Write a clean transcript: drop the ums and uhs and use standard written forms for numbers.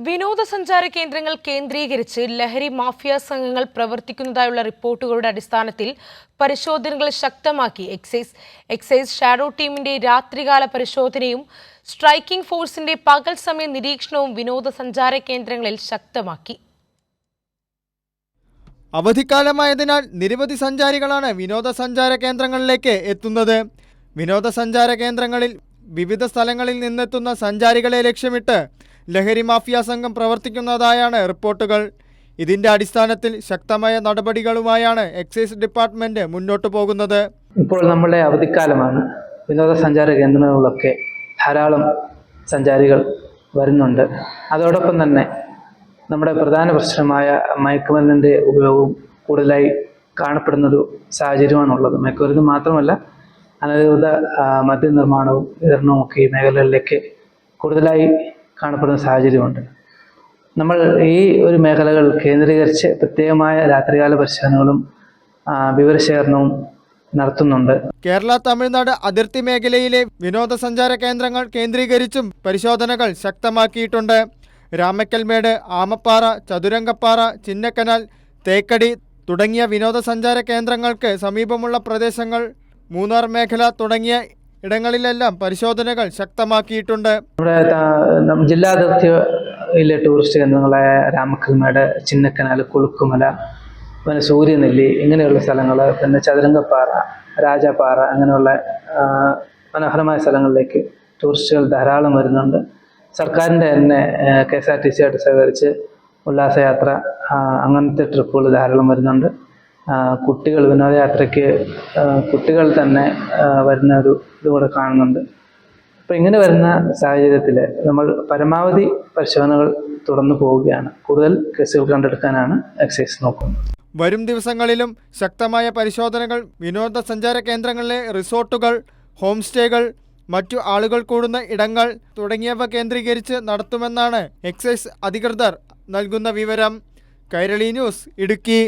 വിനോദസഞ്ചാര കേന്ദ്രങ്ങൾ കേന്ദ്രീകരിച്ച് ലഹരി മാഫിയ സംഘങ്ങൾ പ്രവർത്തിക്കുന്നതായുള്ള റിപ്പോർട്ടുകളുടെ അടിസ്ഥാനത്തിൽ പരിശോധനകൾ ശക്തമാക്കി എക്സൈസ് ഷാഡോ ടീമിന്റെ രാത്രികാല പരിശോധനയും സ്ട്രൈക്കിംഗ് ഫോഴ്സിന്റെ പകൽ സമയ നിരീക്ഷണവും വിനോദസഞ്ചാര കേന്ദ്രങ്ങളിൽ ശക്തമാക്കി. അവധിക്കാലമായതിനാൽ നിരവധി സഞ്ചാരികളാണ് വിനോദസഞ്ചാര കേന്ദ്രങ്ങളിലേക്ക് എത്തുന്നത്. വിനോദസഞ്ചാര കേന്ദ്രങ്ങളിൽ വിവിധ സ്ഥലങ്ങളിൽ നിന്നെത്തുന്ന സഞ്ചാരികളെ ലക്ഷ്യമിട്ട് ലഹരി മാഫിയ സംഘം പ്രവർത്തിക്കുന്നതായാണ് റിപ്പോർട്ടുകൾ. ഇതിന്റെ അടിസ്ഥാനത്തിൽ ശക്തമായ നടപടികളുമായാണ് എക്സൈസ് ഡിപ്പാർട്ട്മെന്റ് മുന്നോട്ടു പോകുന്നത്. ഇപ്പോൾ നമ്മുടെ അവധിക്കാലമാണ്. വിനോദസഞ്ചാര കേന്ദ്രങ്ങളിലൊക്കെ ധാരാളം സഞ്ചാരികൾ വരുന്നുണ്ട്. അതോടൊപ്പം തന്നെ നമ്മുടെ പ്രധാന പ്രശ്നമായ മയക്കുമരുന്നിൻ്റെ ഉപയോഗവും കൂടുതലായി കാണപ്പെടുന്നൊരു സാഹചര്യമാണുള്ളത്. മയക്കുമരുന്ന് മാത്രമല്ല, അനധികൃത മദ്യനിർമ്മാണവും വിതരണവും ഒക്കെ ഈ മേഖലകളിലേക്ക് കൂടുതലായി കാണപ്പെടുന്ന സാഹചര്യമുണ്ട്. നമ്മൾ ഈ ഒരു മേഖലകൾ കേന്ദ്രീകരിച്ച് പ്രത്യേകമായ രാത്രികാല പരിശോധനകളും വിവരശേഖരണവും നടത്തുന്നുണ്ട്. കേരള തമിഴ്നാട് അതിർത്തി മേഖലയിലെ വിനോദസഞ്ചാര കേന്ദ്രങ്ങൾ കേന്ദ്രീകരിച്ചും പരിശോധനകൾ ശക്തമാക്കിയിട്ടുണ്ട്. രാമക്കൽമേട്, ആമപ്പാറ, ചതുരംഗപ്പാറ, ചിന്നക്കനാൽ, തേക്കടി തുടങ്ങിയ വിനോദസഞ്ചാര കേന്ദ്രങ്ങൾക്ക് സമീപമുള്ള പ്രദേശങ്ങൾ, മൂന്നാർ മേഖല തുടങ്ങിയ ഇടങ്ങളിലെല്ലാം പരിശോധനകൾ ശക്തമാക്കിയിട്ടുണ്ട്. നമ്മുടെ ജില്ലാ അതിർത്തിയിലെ ടൂറിസ്റ്റ് കേന്ദ്രങ്ങളായ രാമക്കൽമേട്, ചിന്നക്കനാൽ, കുളുക്കുമല, പിന്നെ സൂര്യനെല്ലി ഇങ്ങനെയുള്ള സ്ഥലങ്ങൾ, പിന്നെ ചതുരംഗപ്പാറ, രാജാപ്പാറ അങ്ങനെയുള്ള മനോഹരമായ സ്ഥലങ്ങളിലേക്ക് ടൂറിസ്റ്റുകൾ ധാരാളം വരുന്നുണ്ട്. സർക്കാരിൻ്റെ തന്നെ KSRTC ആയിട്ട് സഹകരിച്ച് ഉല്ലാസയാത്ര അങ്ങനത്തെ ട്രിപ്പുകൾ ധാരാളം വരുന്നുണ്ട്. കുട്ടികൾ വിനോദയാത്രയ്ക്ക് കുട്ടികൾ തന്നെ വരുന്ന ഒരു ഇതുകൂടെ കാണുന്നുണ്ട്. അപ്പോൾ ഇങ്ങനെ വരുന്ന സാഹചര്യത്തിൽ നമ്മൾ പരമാവധി പരിശോധനകൾ തുടർന്നു പോവുകയാണ്. കൂടുതൽ കേസുകൾ കണ്ടെടുക്കാനാണ് എക്സൈസ് നോക്കുന്നത്. വരും ദിവസങ്ങളിലും ശക്തമായ പരിശോധനകൾ വിനോദസഞ്ചാര കേന്ദ്രങ്ങളിലെ റിസോർട്ടുകൾ, ഹോം സ്റ്റേകൾ, മറ്റു ആളുകൾ കൂടുന്ന ഇടങ്ങൾ തുടങ്ങിയവ കേന്ദ്രീകരിച്ച് നടത്തുമെന്നാണ് എക്സൈസ് അധികൃതർ നൽകുന്ന വിവരം. കൈരളി ന്യൂസ്, ഇടുക്കി.